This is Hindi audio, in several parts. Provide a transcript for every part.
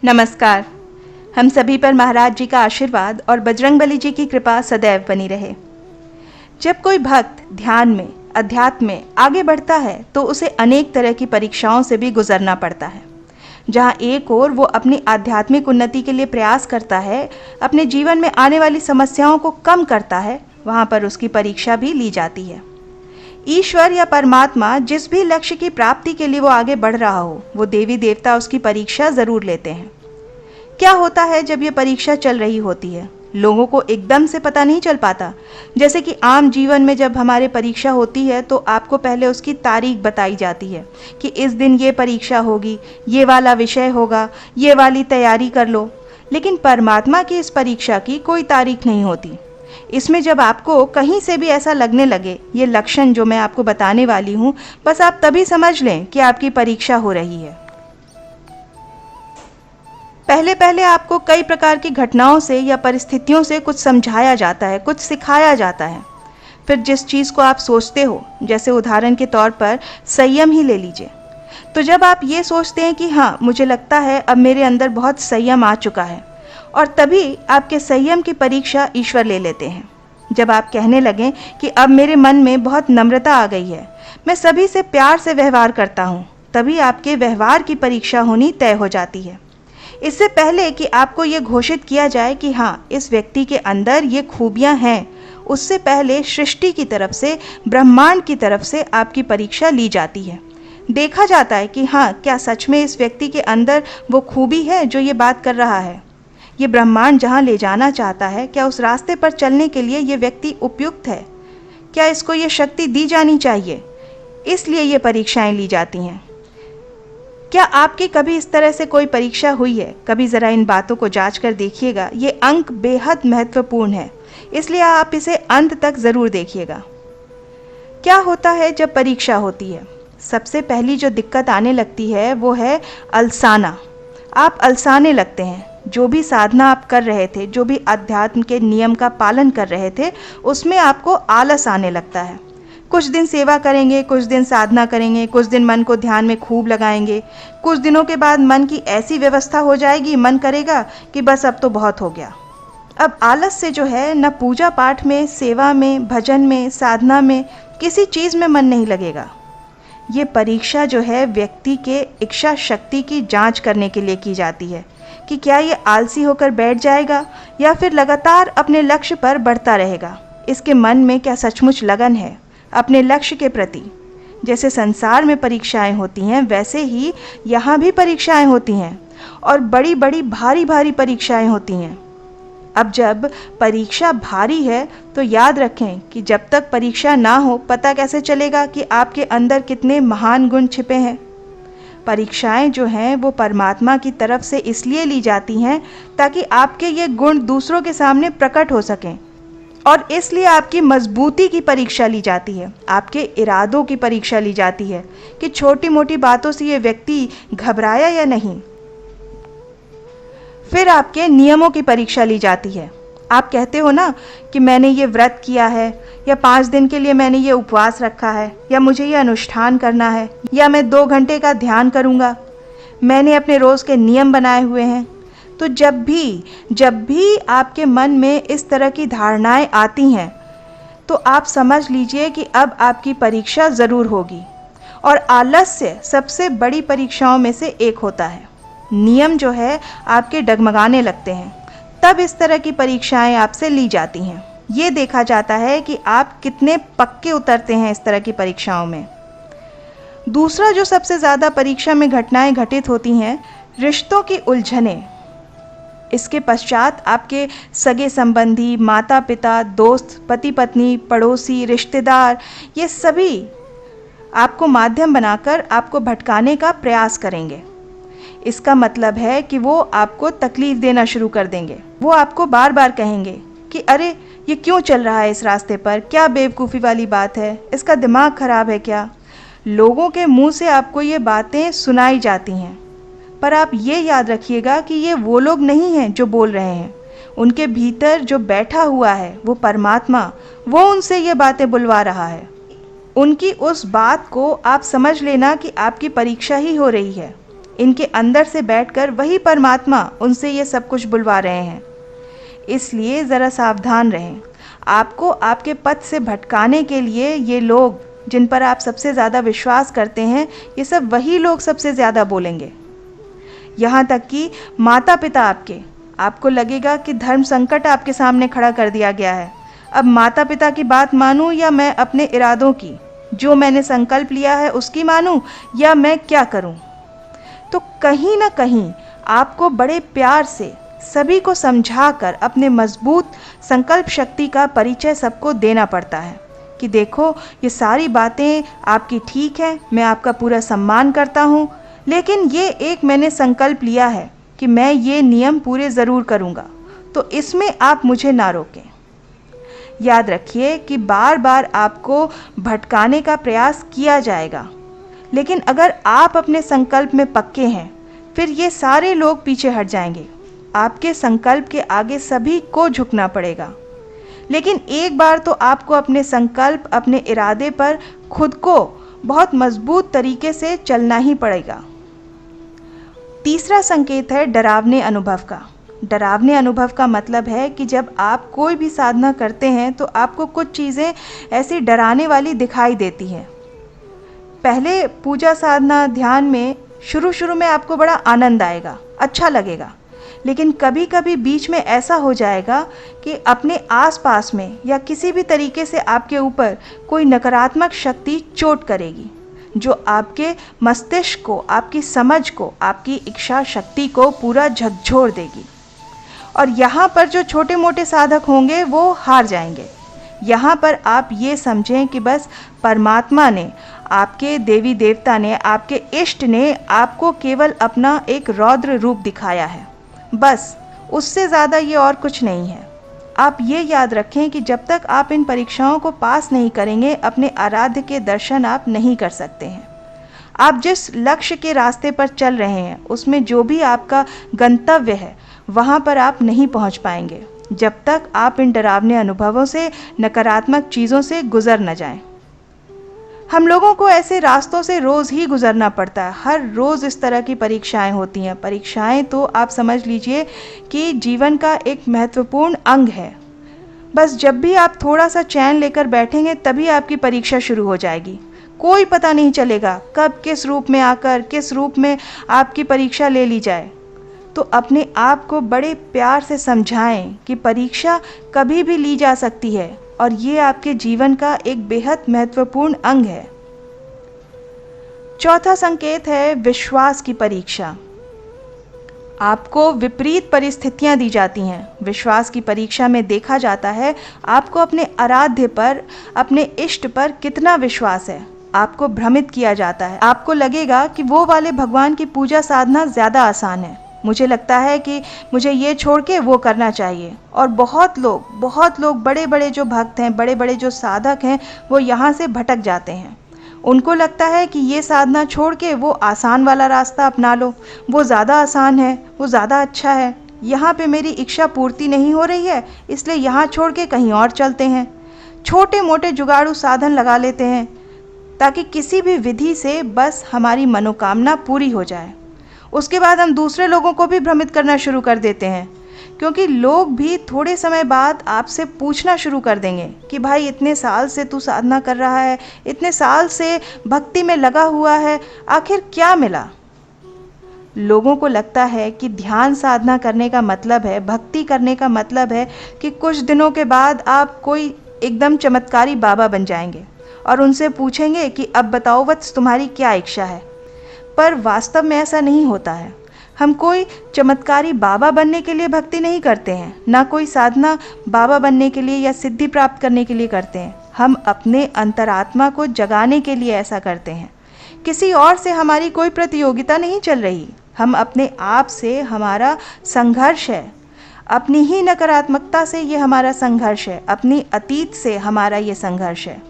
नमस्कार। हम सभी पर महाराज जी का आशीर्वाद और बजरंगबली जी की कृपा सदैव बनी रहे। जब कोई भक्त ध्यान में, अध्यात्म में आगे बढ़ता है तो उसे अनेक तरह की परीक्षाओं से भी गुजरना पड़ता है। जहाँ एक ओर वो अपनी आध्यात्मिक उन्नति के लिए प्रयास करता है, अपने जीवन में आने वाली समस्याओं को कम करता है, वहाँ पर उसकी परीक्षा भी ली जाती है। ईश्वर या परमात्मा जिस भी लक्ष्य की प्राप्ति के लिए वो आगे बढ़ रहा हो, वो देवी देवता उसकी परीक्षा ज़रूर लेते हैं। क्या होता है जब ये परीक्षा चल रही होती है, लोगों को एकदम से पता नहीं चल पाता। जैसे कि आम जीवन में जब हमारे परीक्षा होती है तो आपको पहले उसकी तारीख बताई जाती है कि इस दिन ये परीक्षा होगी, ये वाला विषय होगा, ये वाली तैयारी कर लो। लेकिन परमात्मा की इस परीक्षा की कोई तारीख नहीं होती। इसमें जब आपको कहीं से भी ऐसा लगने लगे, ये लक्षण जो मैं आपको बताने वाली हूँ, बस आप तभी समझ लें कि आपकी परीक्षा हो रही है। पहले पहले आपको कई प्रकार की घटनाओं से या परिस्थितियों से कुछ समझाया जाता है, कुछ सिखाया जाता है। फिर जिस चीज़ को आप सोचते हो, जैसे उदाहरण के तौर पर संयम ही ले लीजिए, तो जब आप ये सोचते हैं कि हाँ, मुझे लगता है अब मेरे अंदर बहुत संयम आ चुका है, और तभी आपके संयम की परीक्षा ईश्वर ले लेते हैं। जब आप कहने लगें कि अब मेरे मन में बहुत नम्रता आ गई है, मैं सभी से प्यार से व्यवहार करता हूँ, तभी आपके व्यवहार की परीक्षा होनी तय हो जाती है। इससे पहले कि आपको ये घोषित किया जाए कि हाँ, इस व्यक्ति के अंदर ये खूबियाँ हैं, उससे पहले सृष्टि की तरफ से, ब्रह्मांड की तरफ से आपकी परीक्षा ली जाती है। देखा जाता है कि हाँ, क्या सच में इस व्यक्ति के अंदर वो खूबी है जो ये बात कर रहा है। ये ब्रह्मांड जहाँ ले जाना चाहता है, क्या उस रास्ते पर चलने के लिए ये व्यक्ति उपयुक्त है, क्या इसको ये शक्ति दी जानी चाहिए। इसलिए ये परीक्षाएं ली जाती हैं। क्या आपकी कभी इस तरह से कोई परीक्षा हुई है? कभी ज़रा इन बातों को जांच कर देखिएगा। ये अंक बेहद महत्वपूर्ण है, इसलिए आप इसे अंत तक ज़रूर देखिएगा। क्या होता है जब परीक्षा होती है? सबसे पहली जो दिक्कत आने लगती है वो है अलसाना। आप अलसाने लगते हैं। जो भी साधना आप कर रहे थे, जो भी अध्यात्म के नियम का पालन कर रहे थे, उसमें आपको आलस आने लगता है। कुछ दिन सेवा करेंगे, कुछ दिन साधना करेंगे, कुछ दिन मन को ध्यान में खूब लगाएंगे, कुछ दिनों के बाद मन की ऐसी व्यवस्था हो जाएगी, मन करेगा कि बस अब तो बहुत हो गया। अब आलस से जो है, न पूजा पाठ में, सेवा में, भजन में, साधना में, किसी चीज़ में मन नहीं लगेगा। ये परीक्षा जो है व्यक्ति के इच्छा शक्ति की जांच करने के लिए की जाती है कि क्या ये आलसी होकर बैठ जाएगा या फिर लगातार अपने लक्ष्य पर बढ़ता रहेगा। इसके मन में क्या सचमुच लगन है अपने लक्ष्य के प्रति। जैसे संसार में परीक्षाएं होती हैं, वैसे ही यहाँ भी परीक्षाएं होती हैं, और बड़ी बड़ी भारी भारी परीक्षाएं होती हैं। अब जब परीक्षा भारी है तो याद रखें कि जब तक परीक्षा ना हो, पता कैसे चलेगा कि आपके अंदर कितने महान गुण छिपे हैं। परीक्षाएं जो हैं वो परमात्मा की तरफ से इसलिए ली जाती हैं ताकि आपके ये गुण दूसरों के सामने प्रकट हो सकें, और इसलिए आपकी मजबूती की परीक्षा ली जाती है, आपके इरादों की परीक्षा ली जाती है कि छोटी मोटी बातों से ये व्यक्ति घबराया या नहीं। फिर आपके नियमों की परीक्षा ली जाती है। आप कहते हो ना कि मैंने ये व्रत किया है, या 5 दिन के लिए मैंने ये उपवास रखा है, या मुझे ये अनुष्ठान करना है, या मैं 2 घंटे का ध्यान करूँगा, मैंने अपने रोज़ के नियम बनाए हुए हैं। तो जब भी आपके मन में इस तरह की धारणाएं आती हैं, तो आप समझ लीजिए कि अब आपकी परीक्षा ज़रूर होगी। और आलस्य सबसे बड़ी परीक्षाओं में से एक होता है। नियम जो है आपके डगमगाने लगते हैं, तब इस तरह की परीक्षाएं आपसे ली जाती हैं। ये देखा जाता है कि आप कितने पक्के उतरते हैं इस तरह की परीक्षाओं में। दूसरा जो सबसे ज़्यादा परीक्षा में घटनाएं घटित होती हैं, रिश्तों की उलझनें। इसके पश्चात आपके सगे संबंधी, माता पिता, दोस्त, पति पत्नी, पड़ोसी, रिश्तेदार, ये सभी आपको माध्यम बनाकर आपको भटकाने का प्रयास करेंगे। इसका मतलब है कि वो आपको तकलीफ़ देना शुरू कर देंगे। वो आपको बार बार कहेंगे कि अरे ये क्यों चल रहा है इस रास्ते पर, क्या बेवकूफ़ी वाली बात है, इसका दिमाग ख़राब है क्या। लोगों के मुंह से आपको ये बातें सुनाई जाती हैं, पर आप ये याद रखिएगा कि ये वो लोग नहीं हैं जो बोल रहे हैं। उनके भीतर जो बैठा हुआ है वो परमात्मा, वो उनसे ये बातें बुलवा रहा है। उनकी उस बात को आप समझ लेना कि आपकी परीक्षा ही हो रही है। इनके अंदर से बैठकर वही परमात्मा उनसे ये सब कुछ बुलवा रहे हैं। इसलिए ज़रा सावधान रहें। आपको आपके पथ से भटकाने के लिए ये लोग जिन पर आप सबसे ज़्यादा विश्वास करते हैं, ये सब वही लोग सबसे ज़्यादा बोलेंगे। यहाँ तक कि माता पिता आपको लगेगा कि धर्म संकट आपके सामने खड़ा कर दिया गया है। अब माता पिता की बात मानूं या मैं अपने इरादों की, जो मैंने संकल्प लिया है उसकी मानूं, या मैं क्या करूं? तो कहीं ना कहीं आपको बड़े प्यार से सभी को समझाकर अपने मजबूत संकल्प शक्ति का परिचय सबको देना पड़ता है कि देखो, ये सारी बातें आपकी ठीक हैं, मैं आपका पूरा सम्मान करता हूँ, लेकिन ये एक मैंने संकल्प लिया है कि मैं ये नियम पूरे ज़रूर करूँगा, तो इसमें आप मुझे ना रोकें। याद रखिए कि बार बार आपको भटकाने का प्रयास किया जाएगा, लेकिन अगर आप अपने संकल्प में पक्के हैं, फिर ये सारे लोग पीछे हट जाएंगे। आपके संकल्प के आगे सभी को झुकना पड़ेगा। लेकिन एक बार तो आपको अपने संकल्प, अपने इरादे पर खुद को बहुत मजबूत तरीके से चलना ही पड़ेगा। तीसरा संकेत है डरावने अनुभव का। डरावने अनुभव का मतलब है कि जब आप कोई भी साधना करते हैं तो आपको कुछ चीज़ें ऐसी डराने वाली दिखाई देती हैं। पहले पूजा साधना ध्यान में शुरू में आपको बड़ा आनंद आएगा, अच्छा लगेगा, लेकिन कभी कभी बीच में ऐसा हो जाएगा कि अपने आसपास में या किसी भी तरीके से आपके ऊपर कोई नकारात्मक शक्ति चोट करेगी, जो आपके मस्तिष्क को, आपकी समझ को, आपकी इच्छा शक्ति को पूरा झकझोर देगी। और यहाँ पर जो छोटे मोटे साधक होंगे वो हार जाएंगे। यहाँ पर आप ये समझें कि बस परमात्मा ने, आपके देवी देवता ने, आपके इष्ट ने आपको केवल अपना एक रौद्र रूप दिखाया है, बस, उससे ज़्यादा ये और कुछ नहीं है। आप ये याद रखें कि जब तक आप इन परीक्षाओं को पास नहीं करेंगे, अपने आराध्य के दर्शन आप नहीं कर सकते हैं। आप जिस लक्ष्य के रास्ते पर चल रहे हैं, उसमें जो भी आपका गंतव्य है, वहाँ पर आप नहीं पहुँच पाएंगे जब तक आप इन डरावने अनुभवों से, नकारात्मक चीज़ों से गुजर न जाएं। हम लोगों को ऐसे रास्तों से रोज़ ही गुजरना पड़ता है। हर रोज़ इस तरह की परीक्षाएं होती हैं। परीक्षाएं तो आप समझ लीजिए कि जीवन का एक महत्वपूर्ण अंग है। बस जब भी आप थोड़ा सा चैन लेकर बैठेंगे, तभी आपकी परीक्षा शुरू हो जाएगी। कोई पता नहीं चलेगा कब किस रूप में आकर, किस रूप में आपकी परीक्षा ले ली जाए। तो अपने आप को बड़े प्यार से समझाएं कि परीक्षा कभी भी ली जा सकती है और ये आपके जीवन का एक बेहद महत्वपूर्ण अंग है। चौथा संकेत है विश्वास की परीक्षा। आपको विपरीत परिस्थितियां दी जाती हैं। विश्वास की परीक्षा में देखा जाता है आपको अपने आराध्य पर, अपने इष्ट पर कितना विश्वास है। आपको भ्रमित किया जाता है। आपको लगेगा कि वो वाले भगवान की पूजा साधना ज़्यादा आसान है, मुझे लगता है कि मुझे ये छोड़ के वो करना चाहिए। और बहुत लोग बड़े बड़े जो भक्त हैं, बड़े बड़े जो साधक हैं, वो यहाँ से भटक जाते हैं। उनको लगता है कि ये साधना छोड़ के वो आसान वाला रास्ता अपना लो, वो ज़्यादा आसान है, वो ज़्यादा अच्छा है। यहाँ पे मेरी इच्छा पूर्ति नहीं हो रही है, इसलिए यहाँ छोड़ के कहीं और चलते हैं। छोटे मोटे जुगाड़ू साधन लगा लेते हैं ताकि किसी भी विधि से बस हमारी मनोकामना पूरी हो जाए। उसके बाद हम दूसरे लोगों को भी भ्रमित करना शुरू कर देते हैं, क्योंकि लोग भी थोड़े समय बाद आपसे पूछना शुरू कर देंगे कि भाई इतने साल से तू साधना कर रहा है, इतने साल से भक्ति में लगा हुआ है, आखिर क्या मिला? लोगों को लगता है कि ध्यान साधना करने का मतलब है, भक्ति करने का मतलब है कि कुछ दिनों के बाद आप कोई एकदम चमत्कारी बाबा बन जाएंगे और उनसे पूछेंगे कि अब बताओ वत्स, तुम्हारी क्या इच्छा है। पर वास्तव में ऐसा नहीं होता है। हम कोई चमत्कारी बाबा बनने के लिए भक्ति नहीं करते हैं, ना कोई साधना बाबा बनने के लिए या सिद्धि प्राप्त करने के लिए करते हैं। हम अपने अंतरात्मा को जगाने के लिए ऐसा करते हैं। किसी और से हमारी कोई प्रतियोगिता नहीं चल रही। हम अपने आप से, हमारा संघर्ष है, अपनी ही नकारात्मकता से ये हमारा संघर्ष है, अपनी अतीत से हमारा ये संघर्ष है।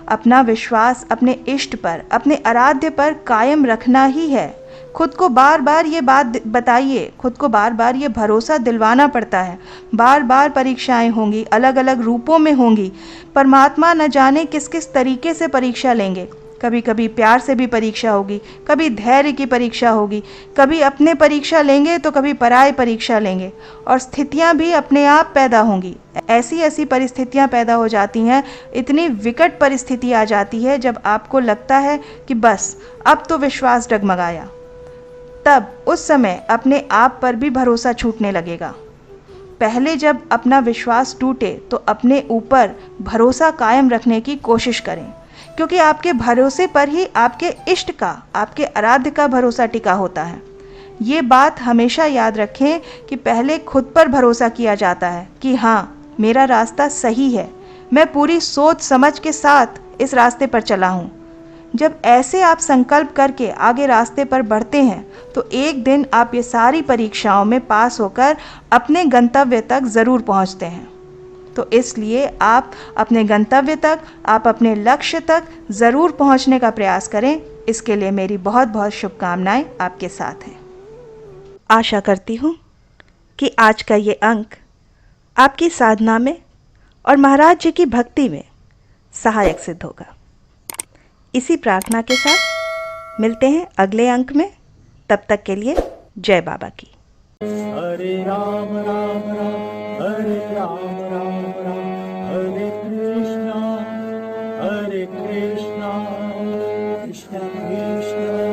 अपना विश्वास अपने इष्ट पर, अपने आराध्य पर कायम रखना ही है। खुद को बार बार ये बात बताइए, खुद को बार बार ये भरोसा दिलवाना पड़ता है। बार बार परीक्षाएं होंगी, अलग अलग रूपों में होंगी। परमात्मा न जाने किस किस तरीके से परीक्षा लेंगे। कभी कभी प्यार से भी परीक्षा होगी, कभी धैर्य की परीक्षा होगी, कभी अपने परीक्षा लेंगे तो कभी पराये परीक्षा लेंगे, और स्थितियां भी अपने आप पैदा होंगी। ऐसी ऐसी परिस्थितियां पैदा हो जाती हैं, इतनी विकट परिस्थिति आ जाती है जब आपको लगता है कि बस अब तो विश्वास डगमगाया। तब उस समय अपने आप पर भी भरोसा छूटने लगेगा। पहले जब अपना विश्वास टूटे तो अपने ऊपर भरोसा कायम रखने की कोशिश करें, क्योंकि आपके भरोसे पर ही आपके इष्ट का, आपके आराध्य का भरोसा टिका होता है। ये बात हमेशा याद रखें कि पहले खुद पर भरोसा किया जाता है कि हाँ, मेरा रास्ता सही है, मैं पूरी सोच समझ के साथ इस रास्ते पर चला हूँ। जब ऐसे आप संकल्प करके आगे रास्ते पर बढ़ते हैं तो एक दिन आप ये सारी परीक्षाओं में पास होकर अपने गंतव्य तक ज़रूर पहुंचते हैं। तो इसलिए आप अपने गंतव्य तक, आप अपने लक्ष्य तक ज़रूर पहुंचने का प्रयास करें। इसके लिए मेरी बहुत बहुत शुभकामनाएं आपके साथ हैं। आशा करती हूँ कि आज का ये अंक आपकी साधना में और महाराज जी की भक्ति में सहायक सिद्ध होगा। इसी प्रार्थना के साथ मिलते हैं अगले अंक में। तब तक के लिए जय बाबा की। हरे राम राम राम हरे राम राम राम हरे कृष्णा कृष्णा कृष्ण कृष्ण